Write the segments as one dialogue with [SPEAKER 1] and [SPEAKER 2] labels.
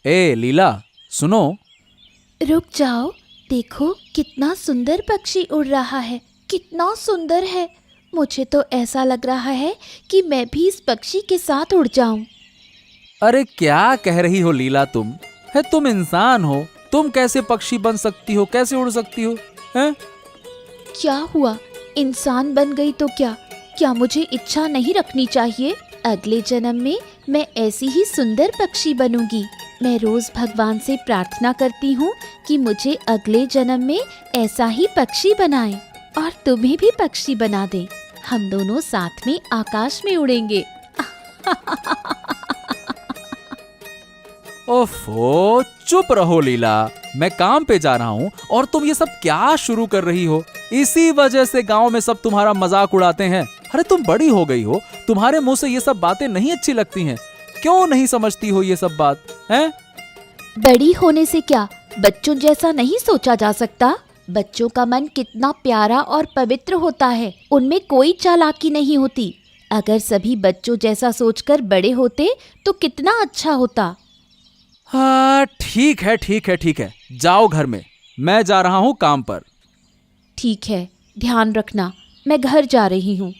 [SPEAKER 1] ए लीला, सुनो।
[SPEAKER 2] रुक जाओ, देखो कितना सुंदर पक्षी उड़ रहा है, कितना सुंदर है। मुझे तो ऐसा लग रहा है कि मैं भी इस पक्षी के साथ उड़ जाऊं।
[SPEAKER 1] अरे क्या कह रही हो लीला तुम? है तुम इंसान हो, तुम कैसे पक्षी बन सकती हो, कैसे उड़ सकती हो? हैं?
[SPEAKER 2] क्या हुआ, इंसान बन गई तो क्या? क्या मुझे इच्छा नहीं रखनी चाहिए? अगले जन्म में मैं ऐसी ही सुंदर पक्षी बनूंगी। मैं रोज भगवान से प्रार्थना करती हूँ कि मुझे अगले जन्म में ऐसा ही पक्षी बनाए और तुम्हें भी पक्षी बना दे। हम दोनों साथ में आकाश में उड़ेंगे।
[SPEAKER 1] ओफो, चुप रहो लीला, मैं काम पे जा रहा हूँ और तुम ये सब क्या शुरू कर रही हो? इसी वजह से गांव में सब तुम्हारा मजाक उड़ाते हैं। अरे तुम बड़ी हो गई हो, तुम्हारे मुंह से ये सब बातें नहीं अच्छी लगती हैं। क्यों नहीं समझती हो ये सब बात हैं?
[SPEAKER 2] बड़ी होने से क्या बच्चों जैसा नहीं सोचा जा सकता? बच्चों का मन कितना प्यारा और पवित्र होता है, उनमें कोई चालाकी नहीं होती। अगर सभी बच्चों जैसा सोचकर बड़े होते तो कितना अच्छा होता।
[SPEAKER 1] हाँ ठीक है, ठीक है, ठीक है, जाओ घर में, मैं जा रहा हूँ काम पर।
[SPEAKER 2] ठीक है, ध्यान रखना, मैं घर जा रही हूँ।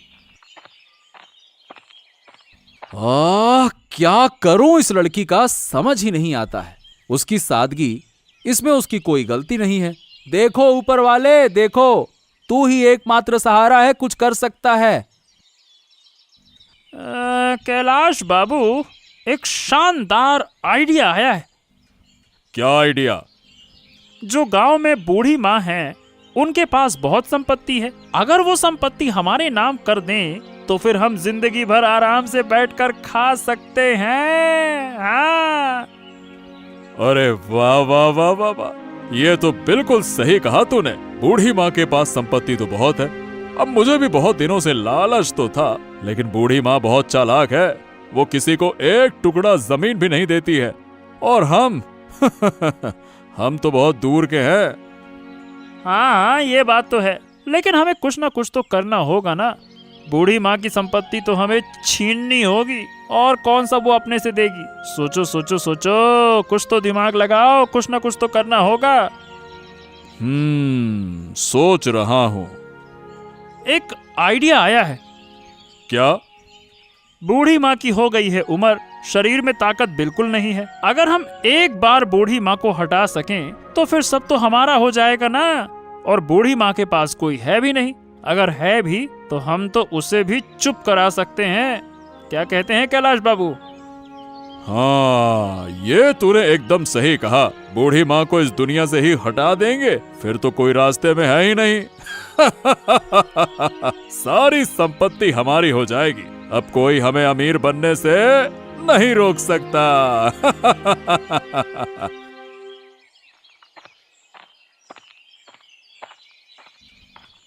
[SPEAKER 1] क्या करूं इस लड़की का समझ ही नहीं आता है। उसकी सादगी, इसमें उसकी कोई गलती नहीं है। देखो ऊपर वाले, देखो, तू ही एकमात्र सहारा है, कुछ कर सकता है।
[SPEAKER 3] कैलाश बाबू, एक शानदार आइडिया आया है।
[SPEAKER 4] क्या आइडिया?
[SPEAKER 3] जो गांव में बूढ़ी माँ है, उनके पास बहुत संपत्ति है। अगर वो संपत्ति हमारे नाम कर दें तो फिर हम जिंदगी भर आराम से बैठकर खा सकते हैं। हाँ।
[SPEAKER 4] अरे वाह वाह वाह वाह वाह, ये तो बिल्कुल सही कहा तूने। बूढ़ी माँ के पास संपत्ति तो बहुत है। अब मुझे भी बहुत दिनों से लालच तो था, लेकिन बूढ़ी माँ बहुत चालाक है। वो किसी को एक टुकड़ा जमीन भी नहीं देती है, और हम हम तो बहुत दूर के हैं।
[SPEAKER 3] हाँ, ये बात तो है, लेकिन हमें कुछ ना कुछ तो करना होगा ना। बूढ़ी माँ की संपत्ति तो हमें छीननी होगी, और कौन सा वो अपने से देगी। सोचो सोचो सोचो, कुछ तो दिमाग लगाओ, कुछ ना कुछ तो करना होगा।
[SPEAKER 4] सोच रहा हूँ।
[SPEAKER 3] एक आइडिया आया है।
[SPEAKER 4] क्या?
[SPEAKER 3] बूढ़ी माँ की हो गई है उम्र, शरीर में ताकत बिल्कुल नहीं है। अगर हम एक बार बूढ़ी माँ को हटा सकें तो फिर सब तो हमारा हो जाएगा ना। और बूढ़ी माँ के पास कोई है भी नहीं, अगर है भी तो हम तो उसे भी चुप करा सकते हैं। क्या कहते हैं कैलाश बाबू?
[SPEAKER 4] हाँ, ये तूने एकदम सही कहा। बूढ़ी माँ को इस दुनिया से ही हटा देंगे, फिर तो कोई रास्ते में है ही नहीं। सारी संपत्ति हमारी हो जाएगी। अब कोई हमें अमीर बनने से नहीं रोक सकता।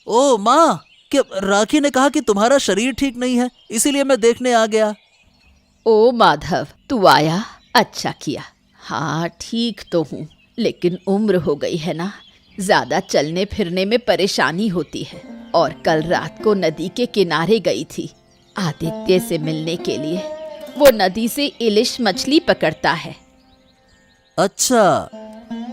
[SPEAKER 5] ओ माँ, क्या राखी ने कहा कि तुम्हारा शरीर ठीक नहीं है, इसीलिए मैं देखने आ गया।
[SPEAKER 6] ओ माधव, तू आया, अच्छा किया। हाँ ठीक तो हूँ, लेकिन उम्र हो गई है ना, ज्यादा चलने फिरने में परेशानी होती है। और कल रात को नदी के किनारे गई थी आदित्य से मिलने के लिए। वो नदी से इलिश मछली पकड़ता है।
[SPEAKER 5] अच्छा।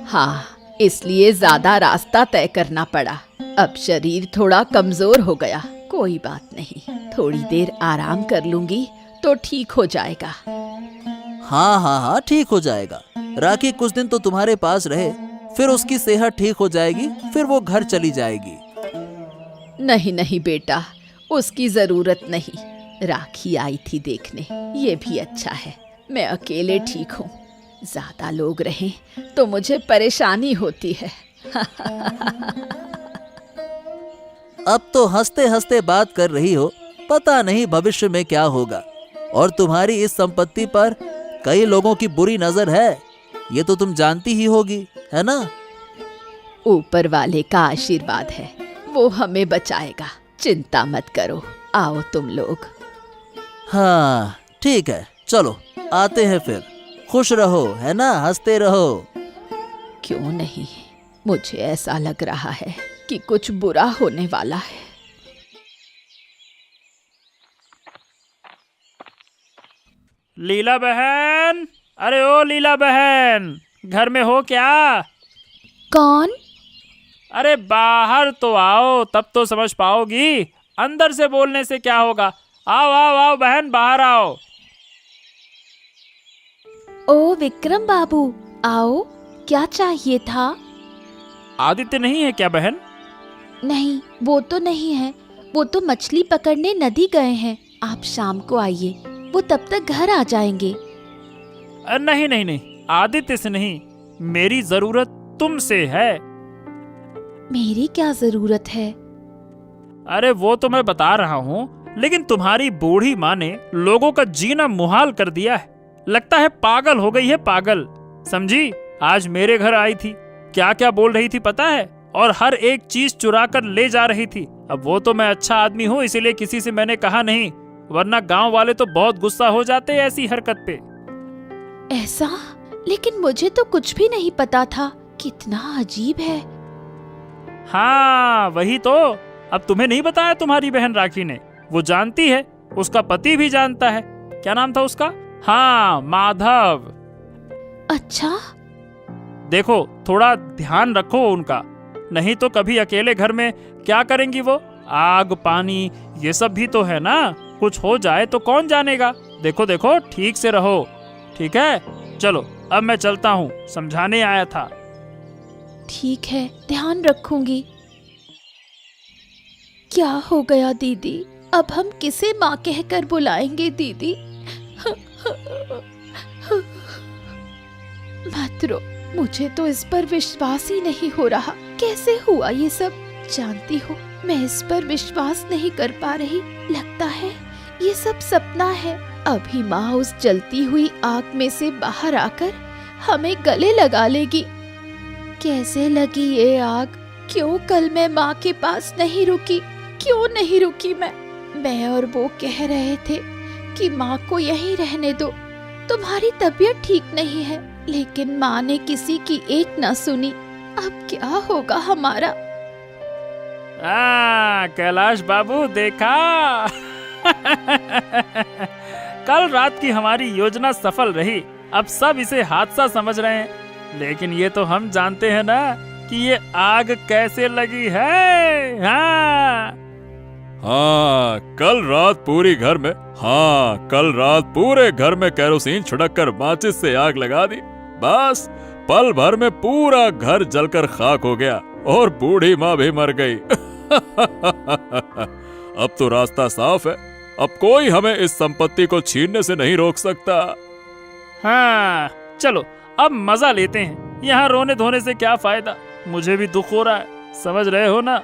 [SPEAKER 6] हाँ, इसलिए ज्यादा रास्ता तय करना पड़ा। अब शरीर थोड़ा कमजोर हो गया, कोई बात नहीं, थोड़ी देर आराम कर लूंगी तो ठीक हो जाएगा।
[SPEAKER 5] हाँ हाँ हाँ, ठीक हो जाएगा। राखी कुछ दिन तो तुम्हारे पास रहे, फिर उसकी सेहत ठीक हो जाएगी, फिर वो घर चली जाएगी।
[SPEAKER 6] नहीं नहीं बेटा, उसकी जरूरत नहीं। राखी आई थी देखने, ये भी अच्छा है। मैं अकेले ठीक हूँ, ज्यादा लोग रहें तो मुझे परेशानी होती है।
[SPEAKER 5] अब तो हंसते हंसते बात कर रही हो, पता नहीं भविष्य में क्या होगा। और तुम्हारी इस संपत्ति पर कई लोगों की बुरी नजर है, ये तो तुम जानती ही होगी, है ना?
[SPEAKER 6] ऊपर वाले का आशीर्वाद है, वो हमें बचाएगा, चिंता मत करो। आओ तुम लोग।
[SPEAKER 5] हाँ ठीक है, चलो आते हैं फिर। खुश रहो, है ना, हंसते रहो।
[SPEAKER 6] क्यों नहीं, मुझे ऐसा लग रहा है कि कुछ बुरा होने वाला है।
[SPEAKER 3] लीला बहन, अरे ओ लीला बहन, घर में हो क्या?
[SPEAKER 2] कौन?
[SPEAKER 3] अरे बाहर तो आओ, तब तो समझ पाओगी। अंदर से बोलने से क्या होगा। आओ आओ आओ बहन, बाहर आओ।
[SPEAKER 2] ओ विक्रम बाबू, आओ, क्या चाहिए था?
[SPEAKER 3] आदित्य नहीं है क्या बहन?
[SPEAKER 2] नहीं, वो तो नहीं है। वो तो मछली पकड़ने नदी गए हैं। आप शाम को आइए, वो तब तक घर आ जाएंगे।
[SPEAKER 3] नहीं नहीं नहीं, आदित्य से नहीं, मेरी जरूरत तुमसे है।
[SPEAKER 2] मेरी क्या जरूरत है?
[SPEAKER 3] अरे वो तो मैं बता रहा हूँ, लेकिन तुम्हारी बूढ़ी माँ ने लोगों का जीना मुहाल कर दिया है। लगता है पागल हो गई है, पागल। समझी? आज मेरे घर आई थी, क्या क्या बोल रही थी पता है, और हर एक चीज चुरा कर ले जा रही थी। अब वो तो मैं अच्छा आदमी हूँ, इसीलिए किसी से मैंने कहा नहीं, वरना गांव वाले तो बहुत गुस्सा हो जाते हैं ऐसी हरकत पे।
[SPEAKER 2] ऐसा? लेकिन मुझे तो कुछ भी नहीं पता था। कितना अजीब है।
[SPEAKER 3] हाँ वही तो। अब तुम्हें नहीं बताया तुम्हारी बहन राखी ने? वो जानती है, उसका पति भी जानता है। क्या नाम था उसका? हाँ, माधव।
[SPEAKER 2] अच्छा।
[SPEAKER 3] देखो, थोड़ा ध्यान रखो उनका, नहीं तो कभी अकेले घर में क्या करेंगी वो। आग पानी ये सब भी तो है ना, कुछ हो जाए तो कौन जानेगा। देखो देखो, ठीक से रहो, ठीक है? चलो अब मैं चलता हूँ, समझाने आया था।
[SPEAKER 2] ठीक है, ध्यान रखूंगी। क्या हो गया दीदी? अब हम किसे माँ कहकर बुलाएंगे दीदी? मत रो, मुझे तो इस पर विश्वास ही नहीं हो रहा। कैसे हुआ ये सब? जानती हो, मैं इस पर विश्वास नहीं कर पा रही। लगता है ये सब सपना है। अभी माँ उस जलती हुई आग में से बाहर आकर हमें गले लगा लेगी। कैसे लगी ये आग? क्यों कल मैं माँ के पास नहीं रुकी? क्यों नहीं रुकी मैं और वो कह रहे थे कि माँ को यहीं रहने दो, तुम्हारी तबीयत ठीक नहीं है। लेकिन माँ ने किसी की एक न सुनी। अब क्या होगा हमारा?
[SPEAKER 3] कैलाश बाबू, देखा? कल रात की हमारी योजना सफल रही। अब सब इसे हादसा समझ रहे हैं, लेकिन ये तो हम जानते हैं ना कि ये आग कैसे लगी है।
[SPEAKER 4] हाँ, कल रात पूरे घर में केरोसिन छिड़क कर माचिस से आग लगा दी। बस पल भर में पूरा घर जलकर खाक हो गया और बूढ़ी माँ भी मर गई। अब तो रास्ता साफ है, अब कोई हमें इस संपत्ति को छीनने से नहीं रोक सकता।
[SPEAKER 3] हाँ, चलो अब मजा लेते हैं। यहाँ रोने धोने से क्या फायदा, मुझे भी दुख हो रहा है, समझ रहे हो ना?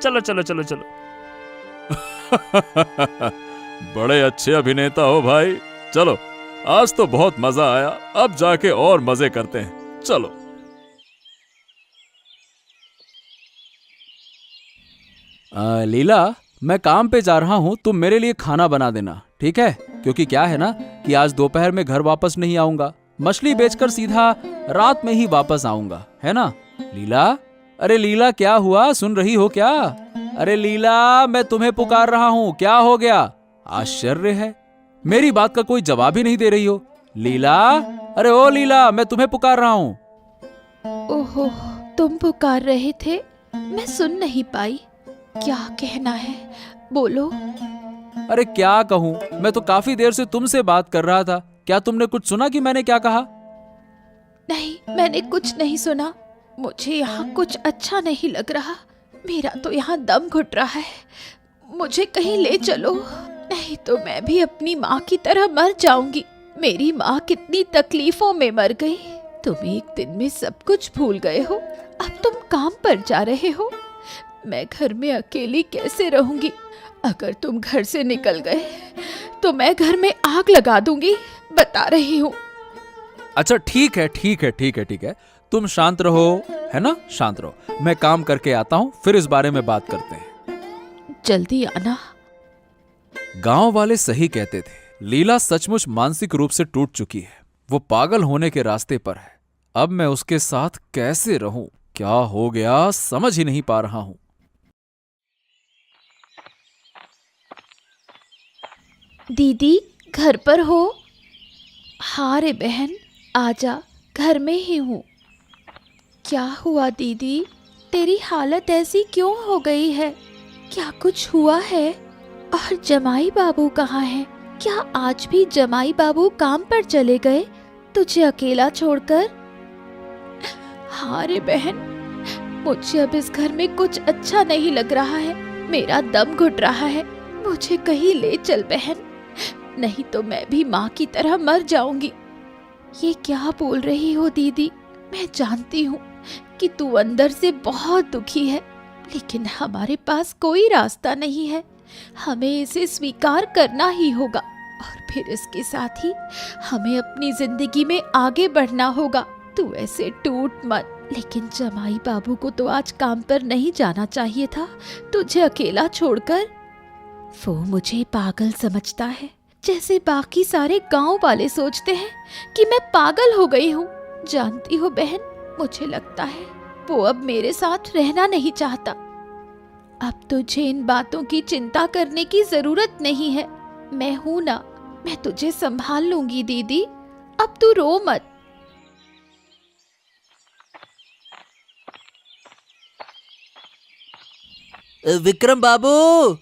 [SPEAKER 3] चलो चलो चलो चलो।
[SPEAKER 4] बड़े अच्छे अभिनेता हो भाई। चलो, आज तो बहुत मजा आया, अब जाके और मजे करते हैं। चलो।
[SPEAKER 1] लीला, मैं काम पे जा रहा हूँ, तुम मेरे लिए खाना बना देना, ठीक है? क्योंकि क्या है ना कि आज दोपहर में घर वापस नहीं आऊंगा, मछली बेचकर सीधा रात में ही वापस आऊंगा, है ना? लीला, अरे लीला, क्या हुआ? सुन रही हो क्या? अरे लीला, मैं तुम्हें पुकार रहा हूँ, क्या हो गया? आश्चर्य है, मेरी बात का कोई जवाब ही नहीं दे रही हो। लीला, अरे ओ लीला, मैं तुम्हें पुकार रहा हूँ।
[SPEAKER 2] ओहो, तुम पुकार रहे थे, मैं सुन नहीं पाई। क्या कहना है, बोलो।
[SPEAKER 1] अरे क्या कहूँ, मैं तो काफी देर से तुमसे बात कर रहा था। क्या तुमने कुछ सुना कि मैंने क्या कहा?
[SPEAKER 2] नहीं, मैंने कुछ नहीं सुना। मुझे यहाँ कुछ अच्छा नहीं लग रहा। मेरा तो यहाँ दम घुट रहा है। मुझे कहीं ले चलो, नहीं तो मैं भी अपनी माँ की तरह मर जाऊंगी। मेरी माँ कितनी तकलीफों में मर गई। तुम एक दिन में सब कुछ भूल गए हो। अब तुम काम पर जा रहे हो। मैं घर में अकेली कैसे रहूंगी? अगर तुम घर से निकल गए तो मैं घर में आग लगा दूंगी, बता रही हूँ।
[SPEAKER 1] अच्छा ठीक है, ठीक है, ठीक है, ठीक है, तुम शांत रहो, है ना? शांत रहो, मैं काम करके आता हूँ, फिर इस बारे में बात करते हैं।
[SPEAKER 2] जल्दी आना।
[SPEAKER 1] गांव वाले सही कहते थे, लीला सचमुच मानसिक रूप से टूट चुकी है। वो पागल होने के रास्ते पर है। अब मैं उसके साथ कैसे रहूं? क्या हो गया समझ ही नहीं पा रहा हूं।
[SPEAKER 2] दीदी, घर पर हो? हाँ रे बहन, आजा, घर में ही हूँ। क्या हुआ दीदी, तेरी हालत ऐसी क्यों हो गई है? क्या कुछ हुआ है? और जमाई बाबू कहाँ हैं? क्या आज भी जमाई बाबू काम पर चले गए, तुझे अकेला छोड़कर? हाँ रे बहन, मुझे अब इस घर में कुछ अच्छा नहीं लग रहा है। मेरा दम घुट रहा है। मुझे कहीं ले चल बहन, नहीं तो मैं भी माँ की तरह मर जाऊंगी। ये क्या बोल रही हो दीदी? मैं जानती हूँ कि तू अंदर से बहुत दुखी है, लेकिन हमारे पास कोई रास्ता नहीं है। हमें इसे स्वीकार करना ही होगा और फिर इसके साथ ही हमें अपनी जिंदगी में आगे बढ़ना होगा। तू ऐसे टूट मत। लेकिन जमाई बाबू को तो आज काम पर नहीं जाना चाहिए था, तुझे अकेला छोड़कर। वो मुझे पागल समझता है, जैसे बाकी सारे गांव वाले सोचते हैं कि मैं पागल हो गई हूँ। जानती हो बहन, मुझे लगता है वो अब मेरे साथ रहना नहीं चाहता। अब तुझे इन बातों की चिंता करने की जरूरत नहीं है। मैं हूं ना, मैं तुझे संभाल लूंगी दीदी। अब तू रो मत।
[SPEAKER 5] विक्रम बाबू,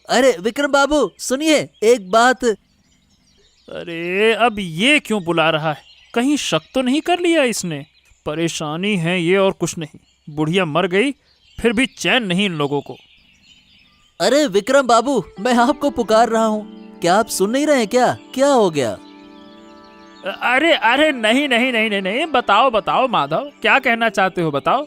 [SPEAKER 5] अरे विक्रम बाबू सुनिए, एक बात।
[SPEAKER 3] अरे अब ये क्यों बुला रहा है? कहीं शक तो नहीं कर लिया इसने? परेशानी है ये और कुछ नहीं। बुढ़िया मर गई फिर भी चैन नहीं इन लोगों को।
[SPEAKER 5] अरे विक्रम बाबू, मैं आपको पुकार रहा हूँ, क्या आप सुन नहीं रहे क्या? क्या हो गया?
[SPEAKER 3] अरे अरे नहीं नहीं नहीं नहीं नहीं, बताओ बताओ माधव, क्या कहना चाहते हो बताओ।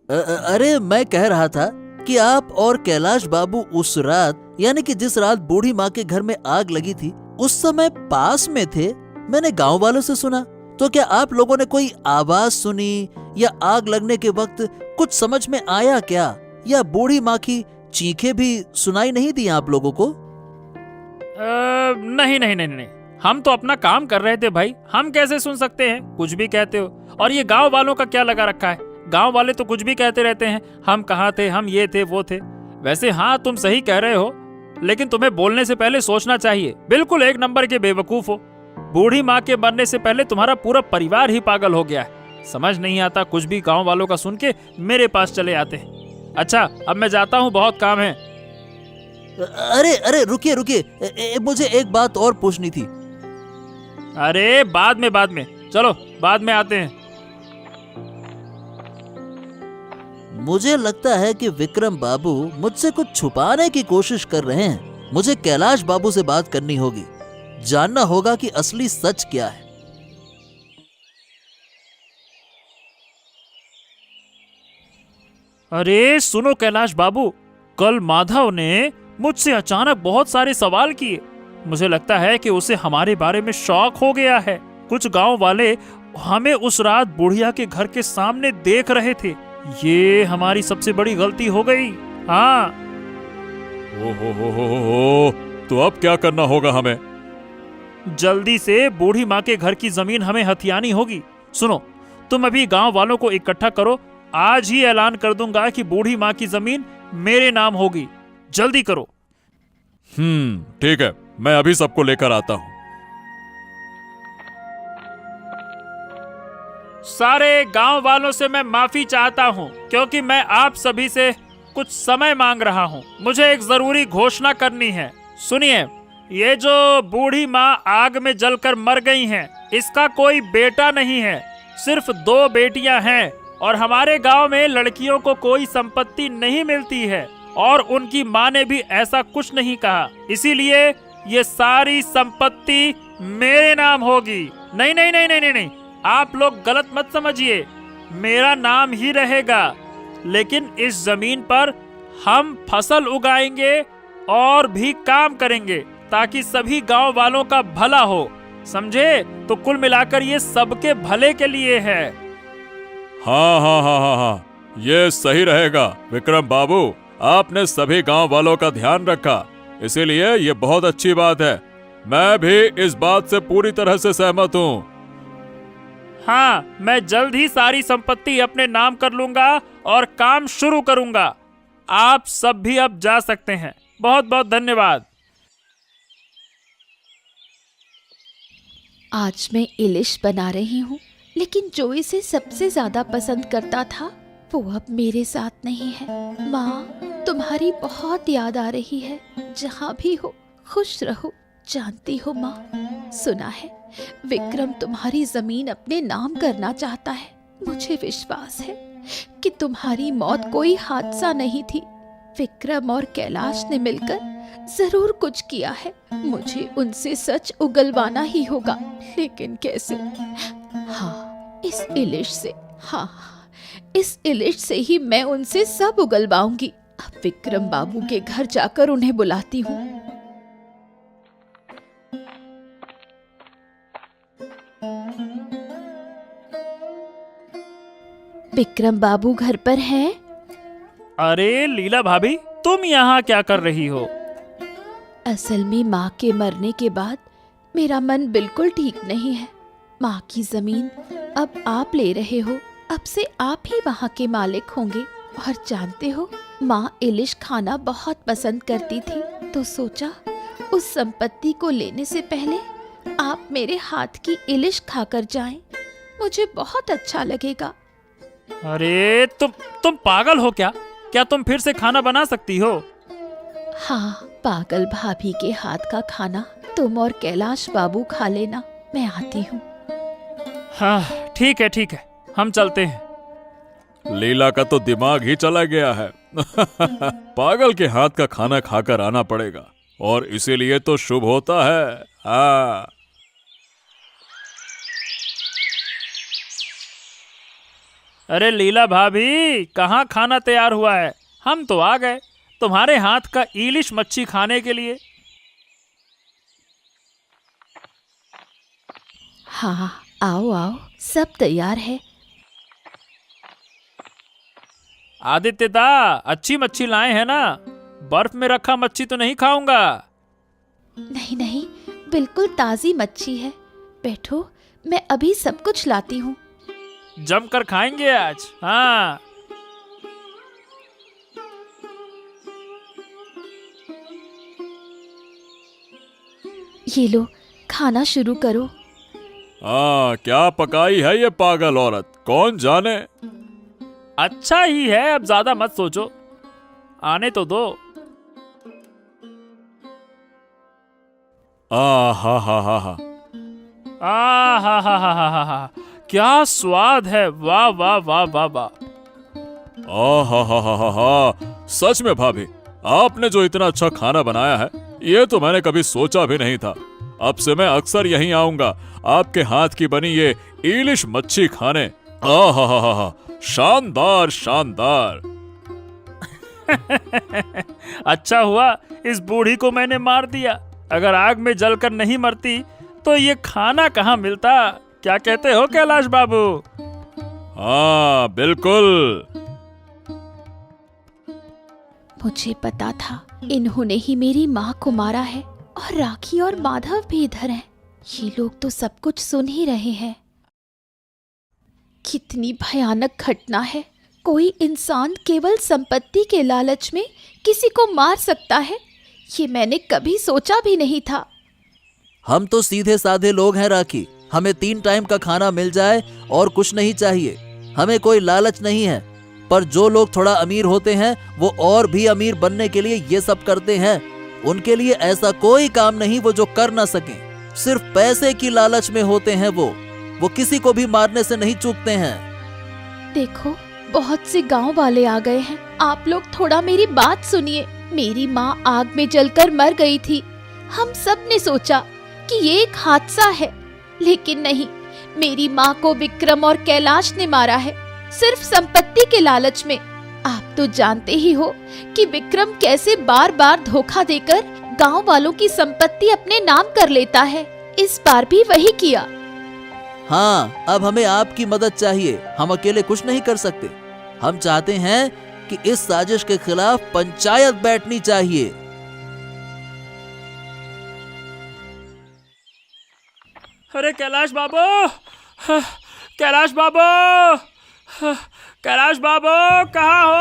[SPEAKER 5] अरे मैं कह रहा था कि आप और कैलाश बाबू उस रात, यानी कि जिस रात बूढ़ी माँ के घर में आग लगी थी, उस समय पास में थे। मैंने गांव वालों से सुना। तो क्या आप लोगों ने कोई आवाज सुनी या आग लगने के वक्त कुछ समझ में आया क्या? या बूढ़ी माँ की चीखें भी सुनाई नहीं दी आप लोगों को?
[SPEAKER 3] नहीं नहीं नहीं नहीं, हम तो अपना काम कर रहे थे भाई, हम कैसे सुन सकते हैं? कुछ भी कहते हो। और ये गांव वालों का क्या लगा रखा है? गांव वाले तो कुछ भी कहते रहते हैं, हम कहाँ थे, हम ये थे वो थे। वैसे हाँ, तुम सही कह रहे हो, लेकिन तुम्हें बोलने से पहले सोचना चाहिए। बिल्कुल एक नंबर के बेवकूफ हो। बूढ़ी माँ के मरने से पहले तुम्हारा पूरा परिवार ही पागल हो गया है। समझ नहीं आता, कुछ भी गांव वालों का सुन के मेरे पास चले आते हैं। अच्छा अब मैं जाता हूँ, बहुत काम है।
[SPEAKER 5] अरे अरे रुकिए रुकिए, मुझे एक बात और पूछनी थी।
[SPEAKER 3] अरे बाद में चलो, बाद में आते हैं।
[SPEAKER 5] मुझे लगता है कि विक्रम बाबू मुझसे कुछ छुपाने की कोशिश कर रहे हैं। मुझे कैलाश बाबू से बात करनी होगी, जानना होगा कि असली सच क्या है।
[SPEAKER 3] अरे सुनो कैलाश बाबू, कल माधव ने मुझसे अचानक बहुत सारे सवाल किए। मुझे लगता है कि उसे हमारे बारे में शौक हो गया है। कुछ गांव वाले हमें उस रात बुढ़िया के घर के सामने देख रहे थे। ये हमारी सबसे बड़ी गलती हो गई। हाँ।
[SPEAKER 4] ओ, तो अब क्या करना होगा हमें?
[SPEAKER 3] जल्दी से बूढ़ी माँ के घर की जमीन हमें हथियानी होगी। सुनो, तुम अभी गांव वालों को इकट्ठा करो, आज ही ऐलान कर दूंगा कि बूढ़ी माँ की जमीन मेरे नाम होगी। जल्दी करो।
[SPEAKER 4] ठीक है, मैं अभी सबको लेकर आता हूँ।
[SPEAKER 3] सारे गांव वालों से मैं माफी चाहता हूँ, क्योंकि मैं आप सभी से कुछ समय मांग रहा हूँ। मुझे एक जरूरी घोषणा करनी है। सुनिए, ये जो बूढ़ी माँ आग में जलकर मर गई हैं, इसका कोई बेटा नहीं है, सिर्फ 2 बेटियां हैं। और हमारे गांव में लड़कियों को कोई संपत्ति नहीं मिलती है, और उनकी माँ ने भी ऐसा कुछ नहीं कहा। इसीलिए ये सारी संपत्ति मेरे नाम होगी। नहीं नहीं नहीं नहीं नहीं, आप लोग गलत मत समझिए, मेरा नाम ही रहेगा। लेकिन इस जमीन पर हम फसल उगाएंगे और भी काम करेंगे, ताकि सभी गांव वालों का भला हो, समझे? तो कुल मिलाकर ये सबके भले के लिए है।
[SPEAKER 4] हाँ, ये सही रहेगा विक्रम बाबू। आपने सभी गांव वालों का ध्यान रखा, इसीलिए ये बहुत अच्छी बात है। मैं भी इस बात से पूरी तरह से सहमत हूँ।
[SPEAKER 3] हाँ, मैं जल्द ही सारी संपत्ति अपने नाम कर लूंगा और काम शुरू करूंगा। आप सब भी अब जा सकते हैं। बहुत बहुत धन्यवाद।
[SPEAKER 2] आज मैं इलिश बना रही हूँ, लेकिन जो इसे सबसे ज्यादा पसंद करता था वो अब मेरे साथ नहीं है। माँ, तुम्हारी बहुत याद आ रही है। जहाँ भी हो खुश रहो। जानती हो माँ, सुना है विक्रम तुम्हारी जमीन अपने नाम करना चाहता है। मुझे विश्वास है कि तुम्हारी मौत कोई हादसा नहीं थी। विक्रम और कैलाश ने मिलकर जरूर कुछ किया है। मुझे उनसे सच उगलवाना ही होगा, लेकिन कैसे? हाँ, इस इलिश से। हाँ, इस इलिश से ही मैं उनसे सब उगलवाऊंगी। अब विक्रम बाबू के घर जाकर उन्हें बुलाती हूँ। विक्रम बाबू घर पर हैं?
[SPEAKER 3] अरे लीला भाभी, तुम यहाँ क्या कर रही हो?
[SPEAKER 2] असल में माँ के मरने के बाद मेरा मन बिल्कुल ठीक नहीं है। माँ की जमीन अब आप ले रहे हो। अब से आप ही वहाँ के मालिक होंगे। और जानते हो, माँ इलिश खाना बहुत पसंद करती थी, तो सोचा उस संपत्ति को लेने से पहले आप मेरे हाथ की इलिश खाकर जाएं। मुझे बहुत अच्छा लगेगा।
[SPEAKER 3] अरे तुम पागल हो क्या? क्या तुम फिर से खाना बना सकती हो?
[SPEAKER 2] हाँ, पागल भाभी के हाथ का खाना तुम और कैलाश बाबू खा लेना। मैं आती हूँ।
[SPEAKER 3] हाँ, ठीक है, हम चलते हैं।
[SPEAKER 4] लीला का तो दिमाग ही चला गया है। पागल के हाथ का खाना खाकर आना पड़ेगा, और इसीलिए तो शुभ होता है। हाँ।
[SPEAKER 3] अरे लीला भाभी, कहाँ खाना तैयार हुआ है? हम तो आ गए तुम्हारे हाथ का इलिश मच्छी खाने के लिए।
[SPEAKER 2] हाँ, आओ आओ, सब तैयार है।
[SPEAKER 3] आदित्यदा, अच्छी मच्छी लाए हैं ना? बर्फ में रखा मच्छी तो नहीं खाऊंगा।
[SPEAKER 2] नहीं नहीं, बिल्कुल ताजी मच्छी है। बैठो, मैं अभी सब कुछ लाती हूँ।
[SPEAKER 3] जमकर खाएंगे आज। हाँ।
[SPEAKER 2] ये लो, खाना शुरू करो।
[SPEAKER 4] हाँ, क्या पकाई है ये पागल औरत, कौन जाने।
[SPEAKER 3] अच्छा ही है, अब ज्यादा मत सोचो, आने तो दो।
[SPEAKER 4] आ हा हा हा हा
[SPEAKER 3] आ हा हा हा हा हा, क्या स्वाद है! वाह वाह वाह वाह वाह।
[SPEAKER 4] आ हा हा हा हा हा। सच में भाभी, आपने जो इतना अच्छा खाना बनाया है, ये तो मैंने कभी सोचा भी नहीं था। अब से मैं अक्सर यहीं आऊंगा आपके हाथ की बनी ये इलिश मच्छी खाने। आ हा हा हा हा, शानदार शानदार।
[SPEAKER 3] अच्छा हुआ इस बूढ़ी को मैंने मार दिया। अगर आग में जलकर नहीं मरती तो ये खाना कहाँ मिलता? क्या कहते हो कैलाश बाबू?
[SPEAKER 4] हाँ बिल्कुल।
[SPEAKER 2] मुझे पता था इन्होंने ही मेरी माँ को मारा है, और राखी और माधव भी इधर हैं। ये लोग तो सब कुछ सुन ही रहे हैं। कितनी भयानक घटना है। कोई इंसान केवल संपत्ति के लालच में किसी को मार सकता है, ये मैंने कभी सोचा भी नहीं था।
[SPEAKER 5] हम तो सीधे साधे लोग हैं राखी। हमें 3 टाइम का खाना मिल जाए और कुछ नहीं चाहिए। हमें कोई लालच नहीं है। पर जो लोग थोड़ा अमीर होते हैं वो और भी अमीर बनने के लिए ये सब करते हैं। उनके लिए ऐसा कोई काम नहीं वो जो कर ना सकें। सिर्फ पैसे की लालच में होते हैं वो किसी को भी मारने से नहीं चूकते हैं।
[SPEAKER 2] देखो, बहुत से गांव वाले आ गए हैं। आप लोग थोड़ा मेरी बात सुनिए। मेरी माँ आग में जलकर मर गई थी। हम सब ने सोचा कि ये एक हादसा है, लेकिन नहीं, मेरी माँ को विक्रम और कैलाश ने मारा है, सिर्फ संपत्ति के लालच में। आप तो जानते ही हो कि विक्रम कैसे बार बार धोखा देकर गांव वालों की संपत्ति अपने नाम कर लेता है। इस बार भी वही किया।
[SPEAKER 5] हाँ, अब हमें आपकी मदद चाहिए। हम अकेले कुछ नहीं कर सकते। हम चाहते हैं कि इस साजिश के खिलाफ पंचायत बैठनी चाहिए।
[SPEAKER 3] अरे कैलाश बाबू, कैलाश बाबू, कैलाश बाबू, कहाँ हो?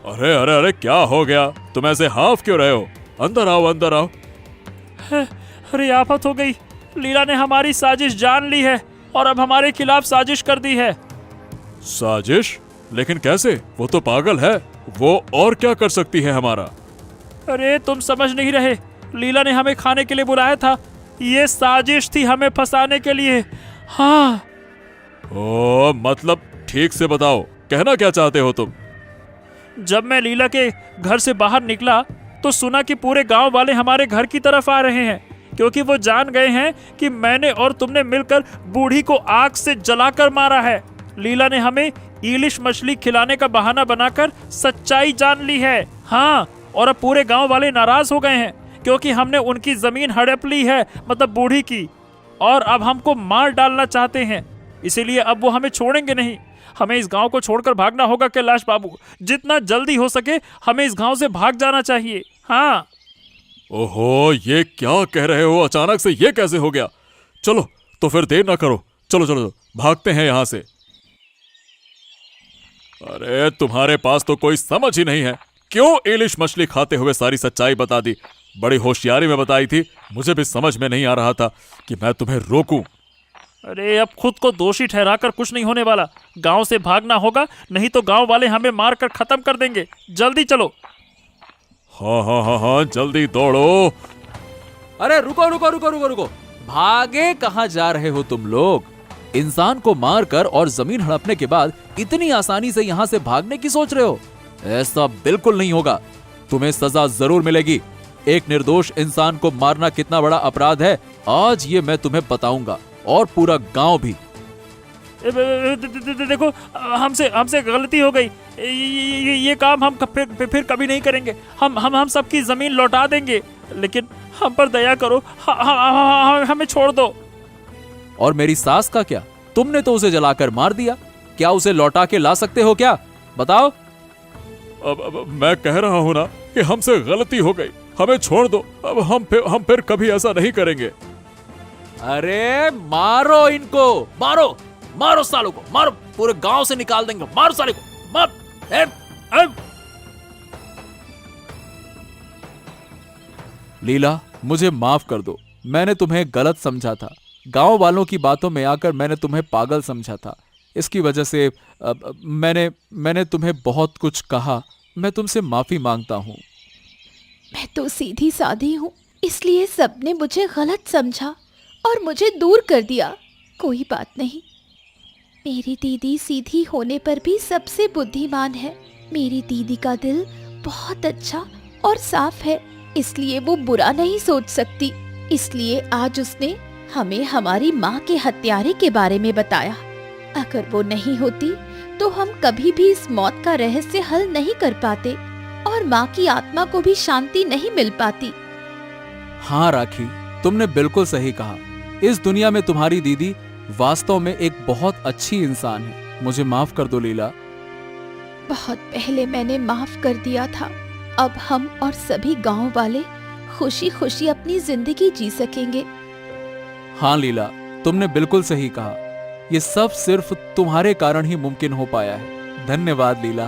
[SPEAKER 4] अरे अरे अरे, क्या हो गया? तुम ऐसे हाफ क्यों रहे हो? अंदर आओ, अंदर आओ।
[SPEAKER 3] अरे आफत हो गई, लीला ने हमारी साजिश जान ली है और अब हमारे खिलाफ साजिश कर दी है।
[SPEAKER 4] साजिश? लेकिन कैसे? वो तो पागल है, वो और क्या कर सकती है हमारा?
[SPEAKER 3] अरे तुम समझ नहीं रहे, लीला ने हमें खाने के लिए बुलाया था, ये साजिश थी हमें फंसाने के लिए। हाँ।
[SPEAKER 4] ओ, मतलब ठीक से बताओ, कहना क्या चाहते हो तुम?
[SPEAKER 3] जब मैं लीला के घर से बाहर निकला तो सुना कि पूरे गांव वाले हमारे घर की तरफ आ रहे हैं, क्योंकि वो जान गए हैं कि मैंने और तुमने मिलकर बूढ़ी को आग से जलाकर मारा है। लीला ने हमें इलिश मछली खिलाने का बहाना बनाकर सच्चाई जान ली है। हाँ, और अब पूरे गांव वाले नाराज हो गए हैं क्योंकि हमने उनकी जमीन हड़प ली है, मतलब बूढ़ी की, और अब हमको मार डालना चाहते हैं। इसीलिए अब वो हमें छोड़ेंगे नहीं। हमें इस गांव को छोड़कर भागना होगा कैलाश बाबू, जितना जल्दी हो सके हमें इस गांव से भाग जाना चाहिए। हाँ।
[SPEAKER 4] ओहो, ये क्या कह रहे हो? अचानक से ये कैसे हो गया? चलो तो फिर देर ना करो, चलो चलो भागते हैं यहां से। अरे तुम्हारे पास तो कोई समझ ही नहीं है, क्यों इलिश मछली खाते हुए सारी सच्चाई बता दी? बड़ी होशियारी में बताई थी, मुझे भी समझ में नहीं आ रहा था कि मैं तुम्हें रोकूं।
[SPEAKER 3] अरे अब खुद को दोषी ठहराकर कुछ नहीं होने वाला, गांव से भागना होगा, नहीं तो गांव वाले हमें मारकर खत्म कर देंगे। जल्दी चलो।
[SPEAKER 4] हाँ हाँ हाँ हाँ, जल्दी दौड़ो।
[SPEAKER 1] अरे रुको रुको रुको रुको रुको, भागे कहाँ जा रहे हो तुम लोग? इंसान को मारकर और जमीन हड़पने के बाद इतनी आसानी से यहाँ से भागने की सोच रहे हो? ऐसा बिल्कुल नहीं होगा, तुम्हें सजा जरूर मिलेगी। एक निर्दोष इंसान को मारना कितना बड़ा अपराध है, आज ये मैं तुम्हें बताऊंगा, और पूरा गांव भी।
[SPEAKER 3] देखो, हमसे गलती हो गई, ये काम हम फिर कभी नहीं करेंगे। हम सबकी जमीन लौटा देंगे, लेकिन हम पर दया करो, हमें छोड़ दो।
[SPEAKER 1] और मेरी सास का क्या? तुमने तो उसे जलाकर मार दिया, क्या उसे लौटा के ला सकते हो क्या? बताओ।
[SPEAKER 4] अब मैं कह रहा हूं ना कि हमसे गलती हो गई, हमें छोड़ दो। अब हम फिर कभी ऐसा नहीं करेंगे।
[SPEAKER 1] अरे मारो इनको, मारो मारो सालों को, मारो, पूरे गांव से निकाल देंगे, मारो साले को, मार। लीला, मुझे माफ कर दो, मैंने तुम्हें गलत समझा था। गांव वालों की बातों में आकर मैंने तुम्हें पागल समझा था। इसकी वजह से मैंने तुम्हें बहुत कुछ कहा। मैं तुमसे माफी मांगता हूँ।
[SPEAKER 2] मैं तो सीधी सादी हूँ, इसलिए सबने मुझे गलत समझा और मुझे दूर कर दिया। कोई बात नहीं, मेरी दीदी सीधी होने पर भी सबसे बुद्धिमान है। मेरी दीदी का दिल बहुत अच्छा और साफ है, इसलिए वो बुरा नहीं सोच सकती। इसलिए आज उसने हमें हमारी माँ के हत्यारे के बारे में बताया। अगर वो नहीं होती तो हम कभी भी इस मौत का रहस्य हल नहीं कर पाते और माँ की आत्मा को भी शांति नहीं मिल पाती।
[SPEAKER 1] हाँ राखी, तुमने बिल्कुल सही कहा। इस दुनिया में तुम्हारी दीदी वास्तव में एक बहुत अच्छी इंसान है। मुझे माफ कर दो लीला।
[SPEAKER 2] बहुत पहले मैंने माफ कर दिया था। अब हम और सभी गांव वाले खुशी खुशी अपनी जिंदगी जी सकेंगे।
[SPEAKER 1] हाँ लीला, तुमने बिल्कुल सही कहा। ये सब सिर्फ तुम्हारे कारण ही मुमकिन हो पाया है। धन्यवाद लीला,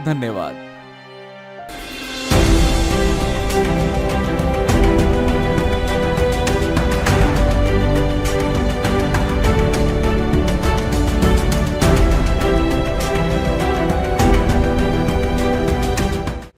[SPEAKER 1] धन्यवाद।